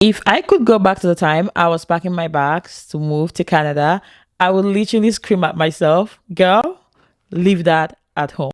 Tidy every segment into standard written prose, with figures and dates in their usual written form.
If I could go back to the time I was packing my bags to move to Canada, I would literally scream at myself, girl, leave that at home.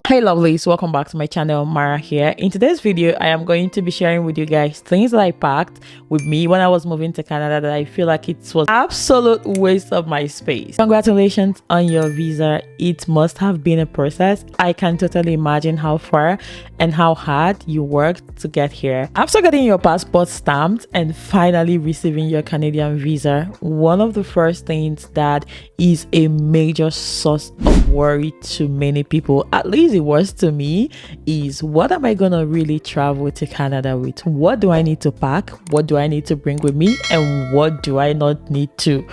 Hey lovelies, welcome back to my channel. Mara here. In today's video I am going to be sharing with you guys things that I packed with me when I was moving to Canada that I feel like it was absolute waste of my space. Congratulations on your visa. It must have been a process. I can totally imagine how far and how hard you worked to get here. After getting your passport stamped and finally receiving your Canadian visa, one of the first things that is a major source of worry to many people, at least it was to me, is what am I gonna really travel to Canada with? What do I need to pack? What do I need to bring with me? And what do I not need to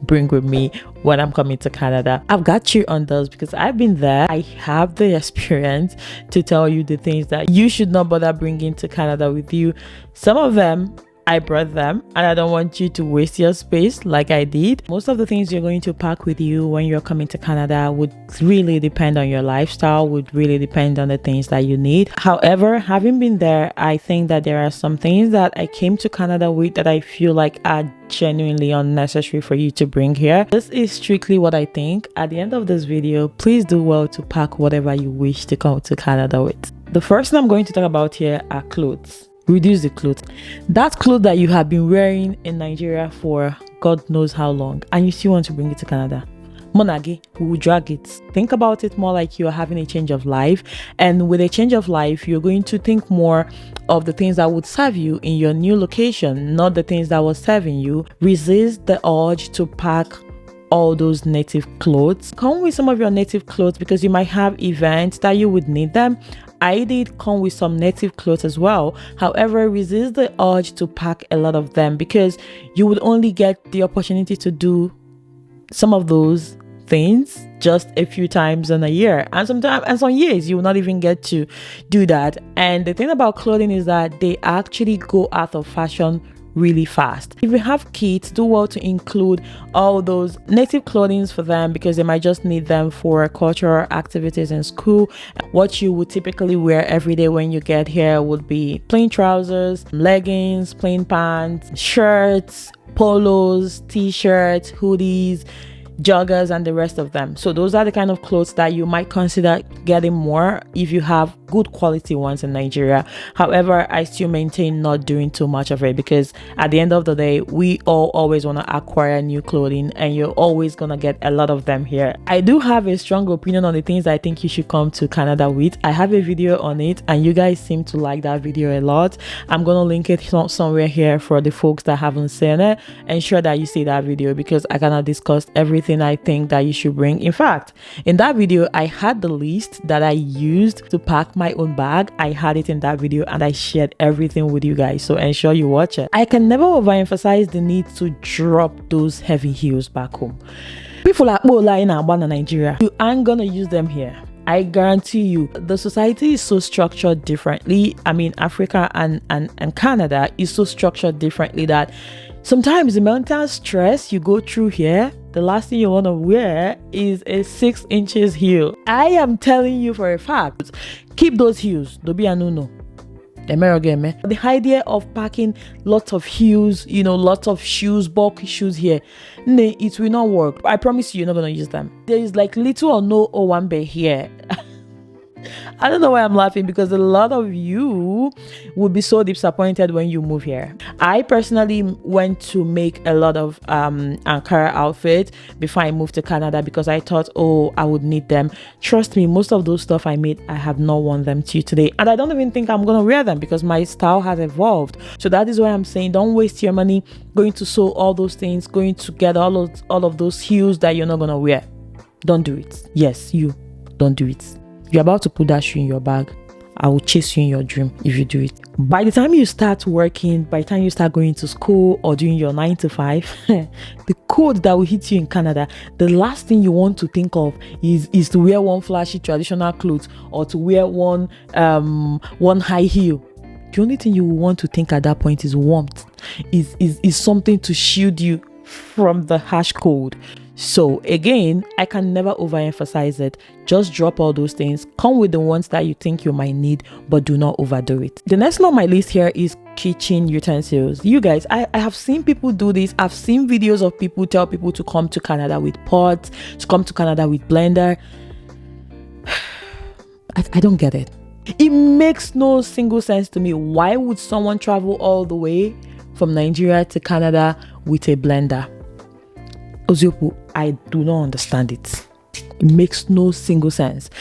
bring with me when I'm coming to Canada? I've got you on those because I've been there. I have the experience to tell you the things that you should not bother bringing to Canada with you. Some of them I brought them, and I don't want you to waste your space like I did. Most of the things you're going to pack with you when you're coming to Canada would really depend on your lifestyle, would really depend on the things that you need. However, having been there, I think that there are some things that I came to Canada with that I feel like are genuinely unnecessary for you to bring here. This is strictly what I think. At the end of this video, please do well to pack whatever you wish to come to Canada with. The first thing I'm going to talk about here are clothes. Reduce the clothes. That clothes that you have been wearing in Nigeria for God knows how long, and you still want to bring it to Canada. Monagi, we will drag it. Think about it more like you're having a change of life, and with a change of life, you're going to think more of the things that would serve you in your new location, not the things that were serving you. Resist the urge to pack all those native clothes. Come with some of your native clothes because you might have events that you would need them. I did come with some native clothes as well. However, resist the urge to pack a lot of them because you would only get the opportunity to do some of those things just a few times in a year, and sometimes and some years you will not even get to do that. And the thing about clothing is that they actually go out of fashion really fast. If you have kids, do well to include all those native clothing for them because they might just need them for cultural activities in school. What you would typically wear every day when you get here would be plain trousers, leggings, plain pants, shirts, polos, t-shirts, hoodies, joggers, and the rest of them. So those are the kind of clothes that you might consider getting more if you have good quality ones in Nigeria. However, I still maintain not doing too much of it because at the end of the day, we all always want to acquire new clothing, and you're always gonna get a lot of them here. I do have a strong opinion on the things I think you should come to Canada with. I have a video on it, and you guys seem to like that video a lot. I'm gonna link it somewhere here for the folks that haven't seen it. Ensure that you see that video because I cannot discuss everything I think that you should bring. In fact, in that video, I had the list that I used to pack my own bag. I had it in that video and I shared everything with you guys, so ensure you watch it. I can never overemphasize the need to drop those heavy heels back home. People like Bola in Nigeria, you aren't gonna use them here. I guarantee you, the society is so structured differently. I mean, Africa and Canada is so structured differently that sometimes the mental stress you go through here, the last thing you want to wear is a 6 inches heel. I am telling you for a fact, keep those heels. Don't be a no. The idea of packing lots of heels, lots of shoes, bulky shoes here, it will not work. I promise you're not going to use them. There is like little or no Owambe here. I don't know why I'm laughing because a lot of you would be so disappointed when you move here. I personally went to make a lot of Ankara outfits before I moved to Canada because I thought, I would need them. Trust me, most of those stuff I made, I have not worn them to today. And I don't even think I'm going to wear them because my style has evolved. So that is why I'm saying don't waste your money going to sew all those things, going to get all of those heels that you're not going to wear. Don't do it. Yes, you don't do it. You're about to put that shoe in your bag. I will chase you in your dream if you do it. By the time you start working, by the time you start going to school or doing your 9 to 5, the code that will hit you in Canada, the last thing you want to think of is to wear one flashy traditional clothes or to wear one high heel. The only thing you will want to think at that point is warmth, is something to shield you from the harsh cold. So again, I can never overemphasize it. Just drop all those things. Come with the ones that you think you might need, but do not overdo it. The next one on my list here is kitchen utensils. You guys, I have seen people do this. I've seen videos of people tell people to come to Canada with pots, to come to Canada with blender. I don't get it. It makes no single sense to me. Why would someone travel all the way from Nigeria to Canada with a blender? Oziopu, I do not understand it. It makes no single sense.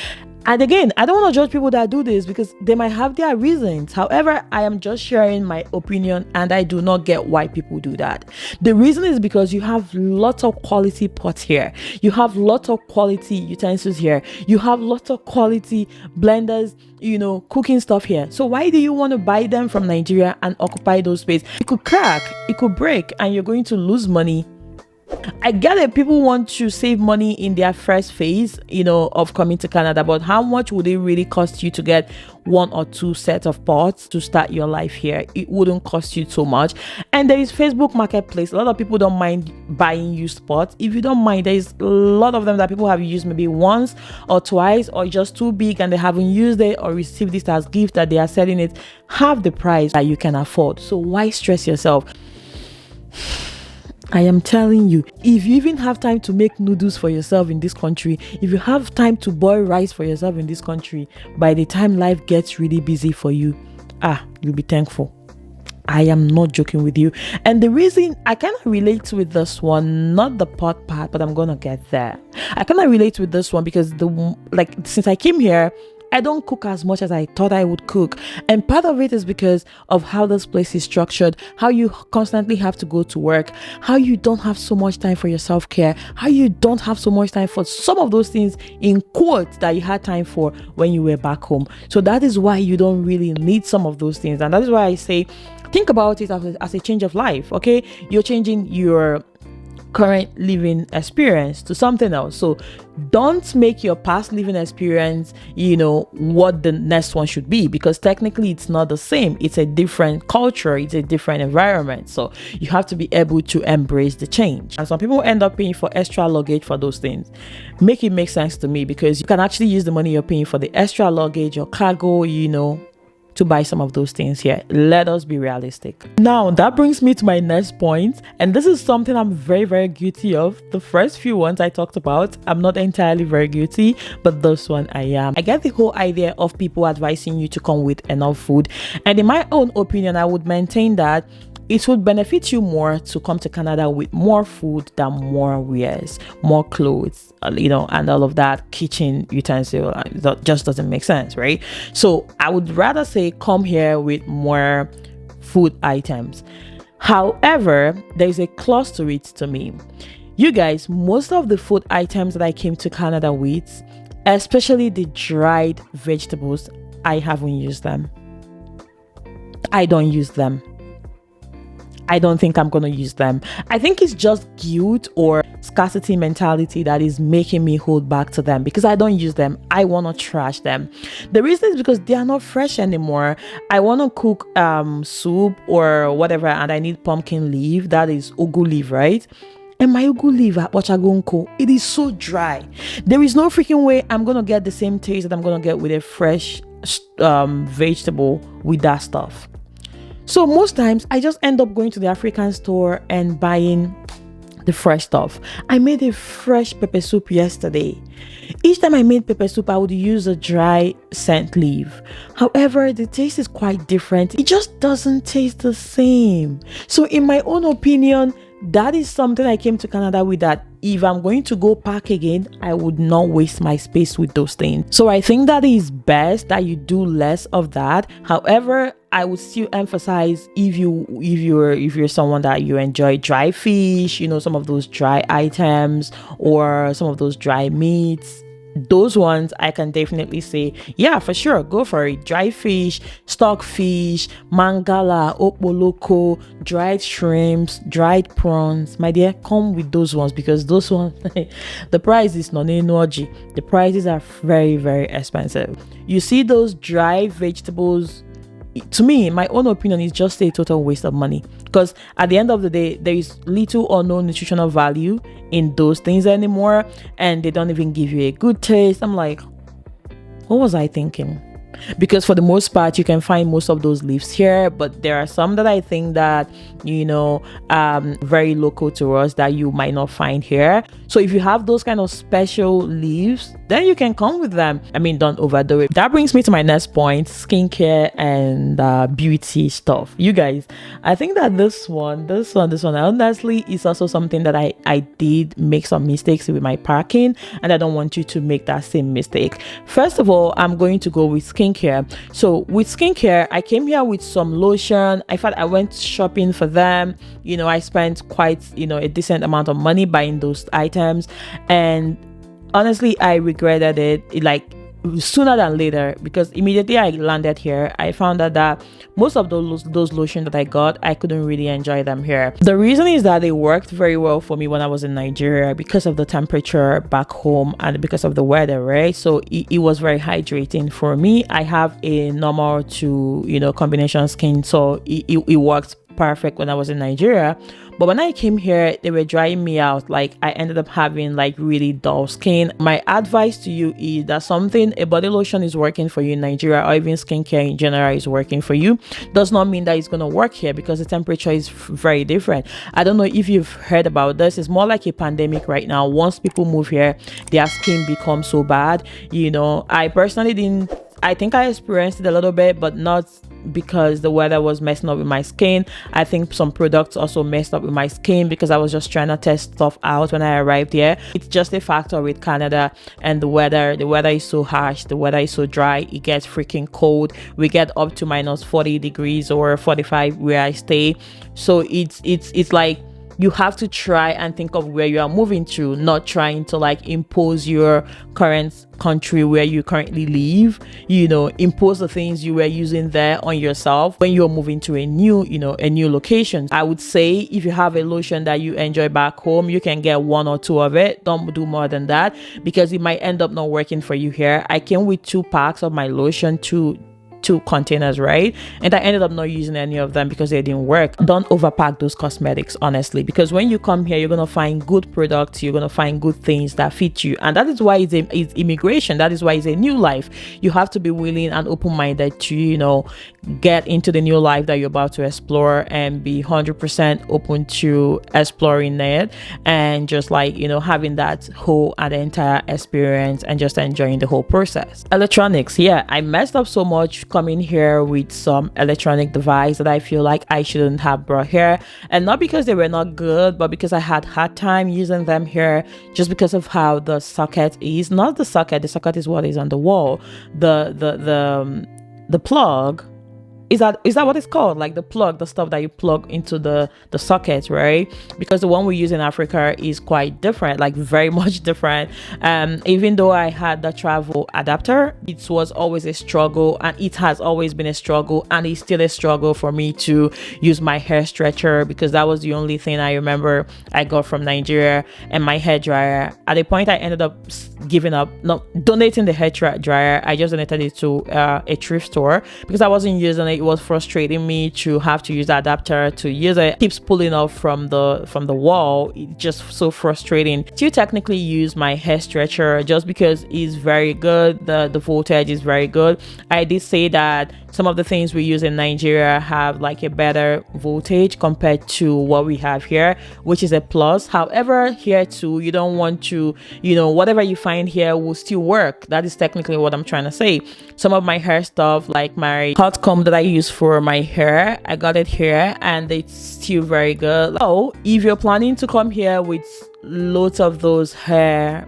And again, I don't want to judge people that do this because they might have their reasons. However, I am just sharing my opinion and I do not get why people do that. The reason is because you have lots of quality pots here. You have lots of quality utensils here. You have lots of quality blenders, cooking stuff here. So why do you want to buy them from Nigeria and occupy those space? It could crack, it could break, and you're going to lose money. I get it. People want to save money in their first phase, of coming to Canada, but how much would it really cost you to get 1 or 2 sets of pots to start your life here? It wouldn't cost you so much. And there is Facebook Marketplace. A lot of people don't mind buying used pots. If you don't mind, there's a lot of them that people have used maybe once or twice, or just too big and they haven't used it or received it as gift that they are selling it half the price that you can afford. So why stress yourself? I am telling you, if you even have time to make noodles for yourself in this country, if you have time to boil rice for yourself in this country, by the time life gets really busy for you, you'll be thankful. I am not joking with you. And the reason I kind of relate with this one, not the pot part, but I'm gonna get there. I kind of relate with this one because since I came here, I don't cook as much as I thought I would cook. And part of it is because of how this place is structured, how you constantly have to go to work, how you don't have so much time for your self-care, how you don't have so much time for some of those things in quotes that you had time for when you were back home. So that is why you don't really need some of those things. And that is why I say, think about it as a change of life, okay? You're changing your current living experience to something else. So don't make your past living experience, what the next one should be, because technically it's not the same. It's a different culture. It's a different environment. So you have to be able to embrace the change. And some people end up paying for extra luggage for those things. Make it make sense to me, because you can actually use the money you're paying for the extra luggage or cargo, to buy some of those things here. Let us be realistic. Now, that brings me to my next point, and this is something I'm very, very guilty of. The first few ones I talked about, I'm not entirely very guilty, but this one I am. I get the whole idea of people advising you to come with enough food, and in my own opinion, I would maintain that it would benefit you more to come to Canada with more food than more wares, more clothes, and all of that kitchen utensil. That just doesn't make sense, right? So I would rather say come here with more food items. However, there's a clause to it to me. You guys, most of the food items that I came to Canada with, especially the dried vegetables, I haven't used them. I don't use them. I don't think I'm going to use them. I think it's just guilt or scarcity mentality that is making me hold back to them, because I don't use them. I want to trash them. The reason is because they are not fresh anymore. I want to cook soup or whatever, and I need pumpkin leaf. That is ugu leaf, right? And my ugu leaf at Wachagonko, it is so dry. There is no freaking way I'm going to get the same taste that I'm going to get with a fresh vegetable with that stuff. So most times I just end up going to the African store and buying the fresh stuff. I made a fresh pepper soup yesterday. Each time I made pepper soup, I would use a dry scent leaf. However, the taste is quite different. It just doesn't taste the same. So in my own opinion, that is something I came to Canada with, that if I'm going to go pack again, I would not waste my space with those things. So I think that is best that you do less of that. However, I would still emphasize if you're someone that you enjoy dry fish, some of those dry items or some of those dry meats, those ones I can definitely say, yeah, for sure, go for it. Dry fish, stockfish, mangala, opoloko, dried shrimps, dried prawns. My dear, come with those ones, because those ones, the price is not energy. The prices are very, very expensive. You see those dry vegetables, to me, in my own opinion, is just a total waste of money. because at the end of the day there is little or no nutritional value in those things anymore, and they don't even give you a good taste. I'm like, what was I thinking? Because for the most part you can find most of those leaves here, but there are some that I think that very local to us that you might not find here. So if you have those kind of special leaves, then you can come with them. I mean, don't overdo it. That brings me to my next point: skincare and beauty stuff. You guys, I think that this one honestly is also something that I did make some mistakes with my packing, and I don't want you to make that same mistake. First of all, I'm going to go with skincare. So with skincare, I came here with some lotion. In fact, I went shopping for them. I spent quite a decent amount of money buying those items, and honestly I regretted it like sooner than later, because immediately I landed here I found out that most of those lotions that I got, I couldn't really enjoy them here. The reason is that they worked very well for me when I was in Nigeria because of the temperature back home and because of the weather, right? So it was very hydrating for me. I have a normal to combination skin, so it worked perfect when I was in Nigeria. But when I came here, they were drying me out. Like, I ended up having like really dull skin. My advice to you is that a body lotion is working for you in Nigeria, or even skincare in general is working for you, does not mean that it's going to work here, because the temperature is very different. I don't know if you've heard about this. It's more like a pandemic right now. Once people move here, their skin becomes so bad. I personally didn't. I think I experienced it a little bit, but not because the weather was messing up with my skin. I think some products also messed up with my skin because I was just trying to test stuff out when I arrived here. It's just a factor with Canada and the weather. The weather is so harsh. The weather is so dry. It gets freaking cold. We get up to minus 40 degrees or 45 where I stay. So it's like, you have to try and think of where you are moving to, not trying to like impose your current country where you currently live, impose the things you were using there on yourself when you're moving to a new location. I would say if you have a lotion that you enjoy back home, you can get one or two of it. Don't do more than that, because it might end up not working for you here. I came with 2 packs of my lotion, two containers, right? And I ended up not using any of them because they didn't work. Don't overpack those cosmetics, honestly, because when you come here, you're gonna find good products, you're gonna find good things that fit you, and that is why it's immigration. That is why it's a new life. You have to be willing and open-minded to get into the new life that you're about to explore, and be 100% open to exploring it, and just like having that whole and entire experience and just enjoying the whole process. Electronics, yeah, I messed up so much coming here with some electronic device that I feel like I shouldn't have brought here, and not because they were not good, but because I had hard time using them here, just because of how the socket is. Not the socket is what is on the wall. The plug, is that what it's called? Like the plug, the stuff that you plug into the socket, right? Because the one we use in Africa is quite different, like very much different. Even though I had the travel adapter, it was always a struggle, and it has always been a struggle, and it's still a struggle for me to use my hair stretcher, because that was the only thing I remember I got from Nigeria, and my hair dryer. At a point I ended up giving up, not donating the hair dryer. I just donated it to a thrift store because I wasn't using it. It was frustrating me to have to use the adapter to use it. It keeps pulling off from the wall. It's just so frustrating. To technically use my hair stretcher just because it's very good. The voltage is very good. I did say that some of the things we use in Nigeria have like a better voltage compared to what we have here, which is a plus. However, here too, you don't want to, whatever you find here will still work. That is technically what I'm trying to say. Some of my hair stuff, like my hot comb that I use for my hair, I got it here and it's still very good. So if you're planning to come here with loads of those hair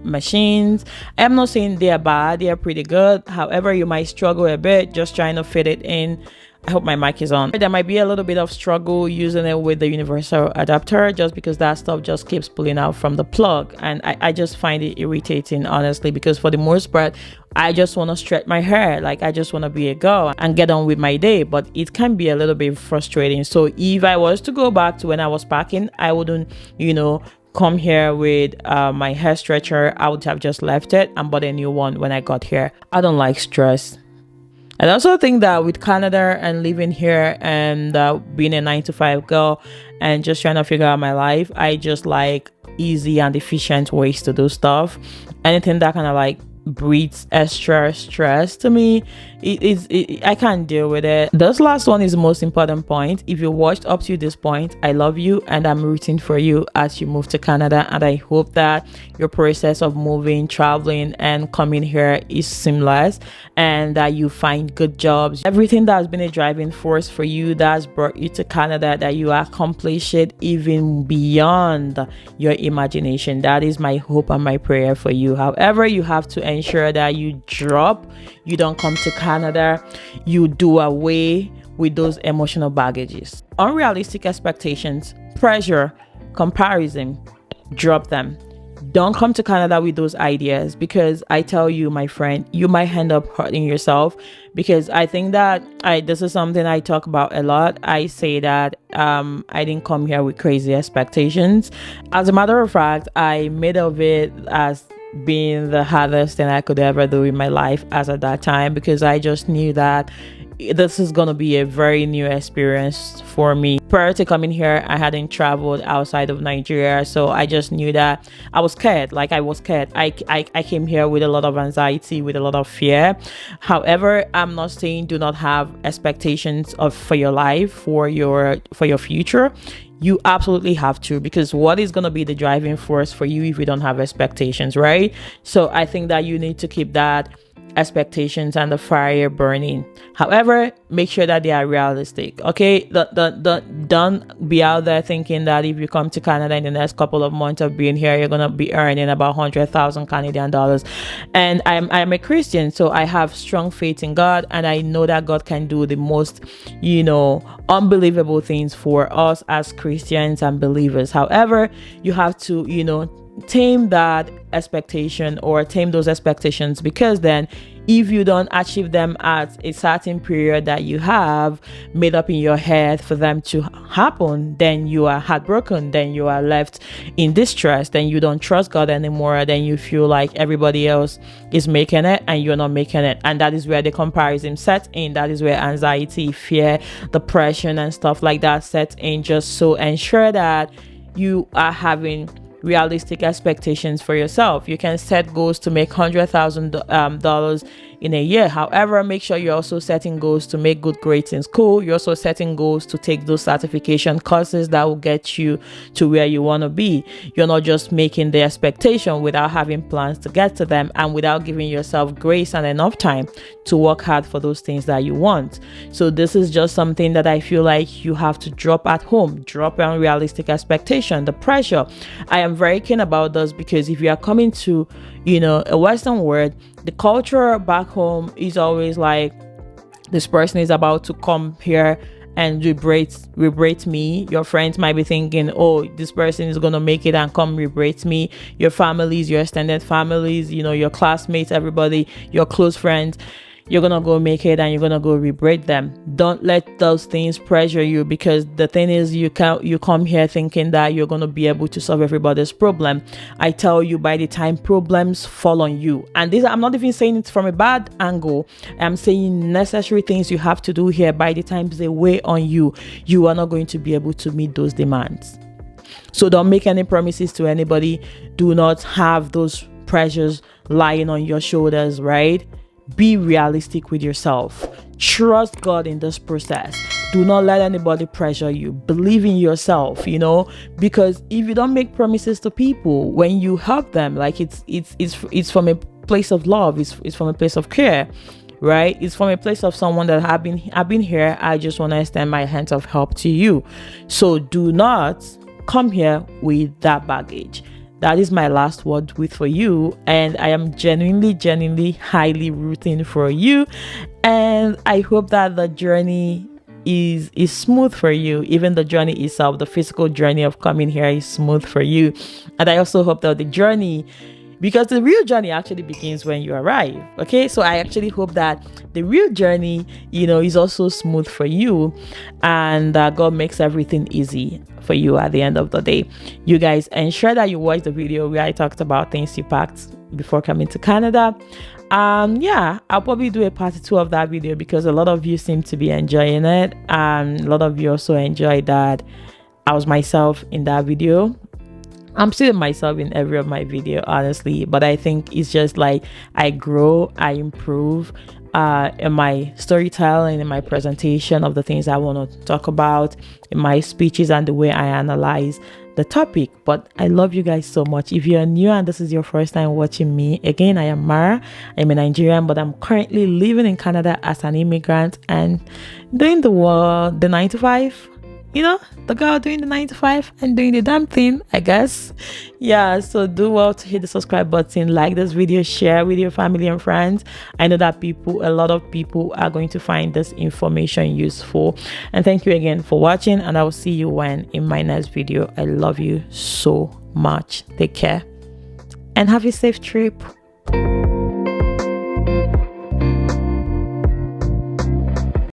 machines, I'm not saying they are bad, they are pretty good. However, you might struggle a bit just trying to fit it in. I hope my mic is on. There might be a little bit of struggle using it with the universal adapter, just because that stuff just keeps pulling out from the plug, and I just find it irritating, honestly, because for the most part I just want to stretch my hair. Like, I just want to be a girl and get on with my day, but it can be a little bit frustrating. So if I was to go back to when I was packing, I wouldn't come here with my hair stretcher. I would have just left it and bought a new one when I got here. I don't like stress. I also think that with Canada and living here and being a 9 to 5 girl and just trying to figure out my life, I just like easy and efficient ways to do stuff. Anything that kind of like breeds extra stress to me, I can't deal with it. This last one is the most important point. If you watched up to this point, I love you and I'm rooting for you as you move to Canada, and I hope that your process of moving, traveling and coming here is seamless and that you find good jobs. Everything that has been a driving force for you that has brought you to Canada, that you accomplish it even beyond your imagination. That is my hope and my prayer for you. However, you have to ensure that you don't come to Canada, you do away with those emotional baggages. Unrealistic expectations, pressure, comparison, drop them. Don't come to Canada with those ideas, because I tell you, my friend, you might end up hurting yourself. Because I think that this is something I talk about a lot. I say that I didn't come here with crazy expectations. As a matter of fact, I made of it as being the hardest thing I could ever do in my life as at that time, because I just knew that this is going to be a very new experience for me. Prior to coming here, I hadn't traveled outside of Nigeria, so I just knew that I was scared. Like I was scared. I came here with a lot of anxiety, with a lot of fear. However, I'm not saying do not have expectations for your life, for your future. You absolutely have to, because what is going to be the driving force for you if you don't have expectations, right? So I think that you need to keep that expectations and the fire burning. However, make sure that they are realistic. Okay, don't be out there thinking that if you come to Canada in the next couple of months of being here, you're gonna be earning about 100,000 Canadian dollars. And I'm a Christian, so I have strong faith in God, and I know that God can do the most, unbelievable things for us as Christians and believers. However, you have to, tame that expectation or tame those expectations, because then if you don't achieve them at a certain period that you have made up in your head for them to happen, then you are heartbroken, then you are left in distress, then you don't trust God anymore, then you feel like everybody else is making it and you're not making it. And that is where the comparison sets in. That is where anxiety, fear, depression and stuff like that sets in. Just so ensure that you are having realistic expectations for yourself. You can set goals to make $100,000 in a year. However, make sure you're also setting goals to make good grades in school. You're also setting goals to take those certification courses that will get you to where you want to be. You're not just making the expectation without having plans to get to them, and without giving yourself grace and enough time to work hard for those things that you want. So this is just something that I feel like you have to drop at home. Drop unrealistic expectation, the pressure. I am very keen about this, because if you are coming to a Western world, the culture back home is always like, this person is about to come here and rebrate me. Your friends might be thinking, oh, this person is gonna make it and come rebrate me. Your families, your extended families, your classmates, everybody, your close friends, you're gonna go make it and you're gonna go rebrate them. Don't let those things pressure you, because the thing is, you come here thinking that you're gonna be able to solve everybody's problem. I tell you, by the time problems fall on you, and this, I'm not even saying it from a bad angle, I'm saying necessary things you have to do here, by the time they weigh on you, you are not going to be able to meet those demands. So don't make any promises to anybody. Do not have those pressures lying on your shoulders, right? Be realistic with yourself. Trust God in this process. Do not let anybody pressure you. Believe in yourself, because if you don't make promises to people, when you help them, like it's from a place of love, it's from a place of care, right? It's from a place of someone that I've been here. I just want to extend my hands of help to you. So do not come here with that baggage. That is my last word for you, and I am genuinely highly rooting for you, and I hope that the journey is smooth for you. Even the journey itself, the physical journey of coming here, is smooth for you. And I also hope that the journey, because the real journey actually begins when you arrive. Okay, so I actually hope that the real journey, is also smooth for you, and God makes everything easy for you at the end of the day. You guys, ensure that you watch the video where I talked about things you packed before coming to Canada. Yeah, I'll probably do a part 2 of that video because a lot of you seem to be enjoying it, and a lot of you also enjoyed that I was myself in that video. I'm still myself in every of my video, honestly, but I think it's just like I grow, I improve in my storytelling, in my presentation of the things I want to talk about, in my speeches, and the way I analyze the topic. But I love you guys so much. If you're new and this is your first time watching me, again, I am Mara. I'm a Nigerian, but I'm currently living in Canada as an immigrant and doing the 9 to 5. You know, the girl doing the 9 to 5 and doing the damn thing, I guess. Yeah, so do well to hit the subscribe button, like this video, share with your family and friends. I know that a lot of people are going to find this information useful. And thank you again for watching, and I will see you in my next video. I love you so much. Take care and have a safe trip.